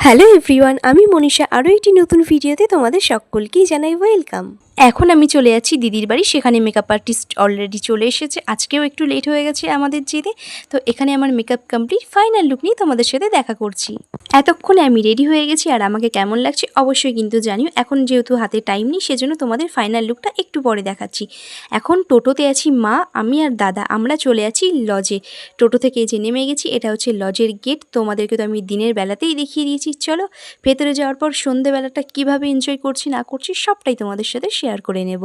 Hello everyone, আমি মনীষা আরও একটি নতুন ভিডিওতে তোমাদের সকলকেই জানাই ওয়েলকাম। এখন আমি চলে যাচ্ছি দিদির বাড়ি, সেখানে মেকআপ আর্টিস্ট অলরেডি চলে এসেছে। আজকেও একটু লেট হয়ে গেছে আমাদের যেতে। তো এখানে আমার মেকআপ কমপ্লিট, ফাইনাল লুক নিয়ে তোমাদের সাথে দেখা করছি। এতক্ষণে আমি রেডি হয়ে গেছি, আর আমাকে কেমন লাগছে অবশ্যই কিন্তু জানিও। এখন যেহেতু হাতে টাইম নেই, সেজন্য তোমাদের ফাইনাল লুকটা একটু পরে দেখাচ্ছি। এখন টোটোতে আছি মা, আমি আর দাদা, আমরা চলে আছি লজে। টোটো থেকে যে নেমে গেছি, এটা হচ্ছে লজের গেট। তোমাদেরকে তো আমি দিনের বেলাতেই দেখিয়ে দিয়েছি। চলো ভেতরে যাওয়ার পর সন্ধ্যেবেলাটা কীভাবে এনজয় করছি না করছি সবটাই তোমাদের সাথে শেয়ার করে নেব।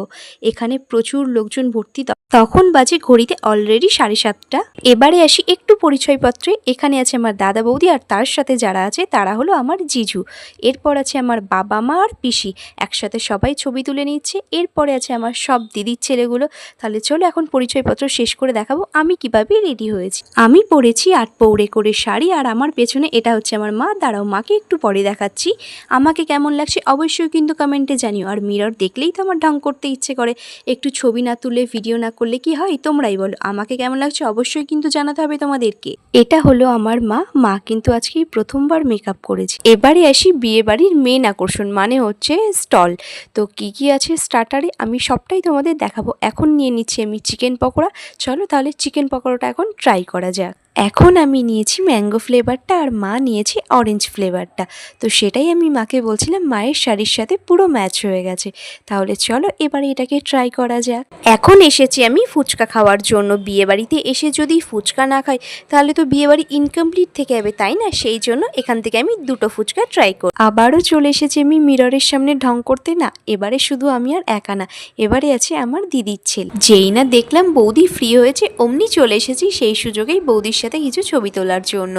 এখানে প্রচুর লোকজন ভর্তি, তখন বাজে ঘড়িতে অলরেডি 7:30। এবারে আসি একটু পরিচয়পত্রে। এখানে আছে আমার দাদা বৌদি, আর তার সাথে যারা আছে তারা হলো আমার জিজু। এরপর আছে আমার বাবা মা আর পিসি, একসাথে সবাই ছবি তুলে নিচ্ছে। এরপরে আছে আমার সব দিদির ছেলেগুলো। তাহলে চলো এখন পরিচয়পত্র শেষ করে দেখাবো আমি কিভাবে রেডি হয়েছি। আমি পরেছি 8 পৌড়ে করে শাড়ি, আর আমার পেছনে এটা হচ্ছে আমার মা। দাঁড়াও, মাকে একটু পরে দেখাচ্ছি আমাকে কেমন লাগছে অবশ্যই কিন্তু কমেন্টে জানিও। আর মিরর দেখলেই তো আমার ঢং করতে ইচ্ছে করে, একটু ছবি না তুলে ভিডিও না করলে কি হয়? তোমরাই বলো আমাকে কেমন লাগছে অবশ্যই কিন্তু জানাতে হবে তোমাদেরকে। এটা হলো আমার মা কিন্তু আজকে প্রথমবার মেকআপ করেছে। এবারে আসি বিয়ে বাড়ির মেন আকর্ষণ, মানে হচ্ছে স্টল। তো কি আছে স্টার্টারে আমি সবটাই তোমাদের দেখাবো। এখন নিয়ে নিচ্ছি আমি চিকেন পকোড়া। চলো তাহলে চিকেন পকোড়াটা এখন ট্রাই করা যাক। এখন আমি নিয়েছি ম্যাঙ্গো ফ্লেভারটা, আর মা নিয়েছে অরেঞ্জ ফ্লেভারটা। তো সেটাই আমি মাকে বলছিলাম, মায়ের শাড়ির সাথে পুরো ম্যাচ হয়ে গেছে। তাহলে চলো এবারে এটাকে ট্রাই করা যাক। এখন এসেছি আমি ফুচকা খাওয়ার জন্য। বিয়েবাড়িতে এসে যদি ফুচকা না খাই তাহলে তো বিয়েবাড়ি ইনকমপ্লিট থেকে যাবে, তাই না? সেই জন্য এখান থেকে আমি 2টো ফুচকা ট্রাই করি। আবারও চলে এসেছি আমি মিররের সামনে ঢং করতে। না, এবারে শুধু আমি আর একা না, এবারে আছে আমার দিদির ছেলে। যেই না দেখলাম বৌদি ফ্রি হয়েছে, অমনি চলে এসেছি সেই সুযোগেই বৌদির সাথে কিছু ছবি তোলার জন্য।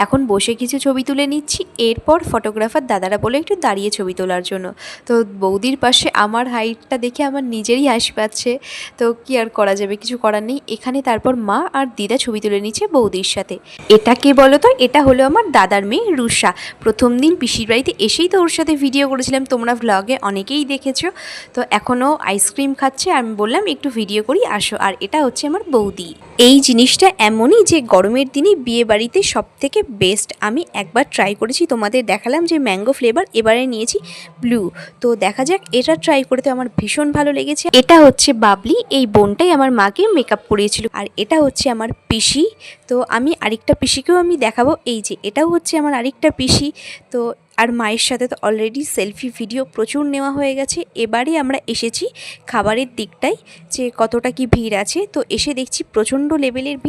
এখন বসে কিছু ছবি তুলে নিচ্ছি। এরপর ফটোগ্রাফার দাদারা বলে একটু দাঁড়িয়ে ছবি তোলার জন্য। তো বৌদির পাশে আমার হাইটটা দেখে আমার নিজেরই হাসি পাচ্ছে। তো কি আর করা যাবে, কিছু করার নেই। এখানে তারপর মা আর দিদা ছবি তুলে নিচ্ছে বৌদির সাথে। এটা কে বলো তো? এটা হলো আমার দাদার মেয়ে রুষা। প্রথম দিন পিসির বাড়িতে এসেই তো ওর সাথে ভিডিও করেছিলাম, তোমরা ভ্লগে অনেকেই দেখেছো। তো এখনও আইসক্রিম খাচ্ছে, আমি বললাম একটু ভিডিও করি আসো। আর এটা হচ্ছে আমার বৌদি। এই জিনিসটা এমনই যে গরমের দিনে বিয়ে বাড়িতে সব থেকে বেস্ট। আমি একবার ট্রাই করেছি, তোমাদের দেখালাম যে ম্যাঙ্গো ফ্লেভার, এবারে নিয়েছি ব্লু। তো দেখা যাক, এটা ট্রাই করতে আমার ভীষণ ভালো লেগেছে। এটা হচ্ছে বাবলি, এই বোনটাই আমার মাকে মেকআপ করিয়েছিল। আর এটা হচ্ছে আমার পিসি। তো আমি আরেকটা পিসিকেও আমি দেখাবো। এই যে এটাও হচ্ছে আমার আরেকটা পিসি। তো আর মায়ের সাথে তো অলরেডি সেলফি ভিডিও প্রচুর নেওয়া হয়ে গেছে। এবারে আমরা এসেছি খাবারের দিকটায়, যে কতটা কি ভিড় আছে। তো এসে দেখছি প্রচণ্ড লেভেলের ভিড়।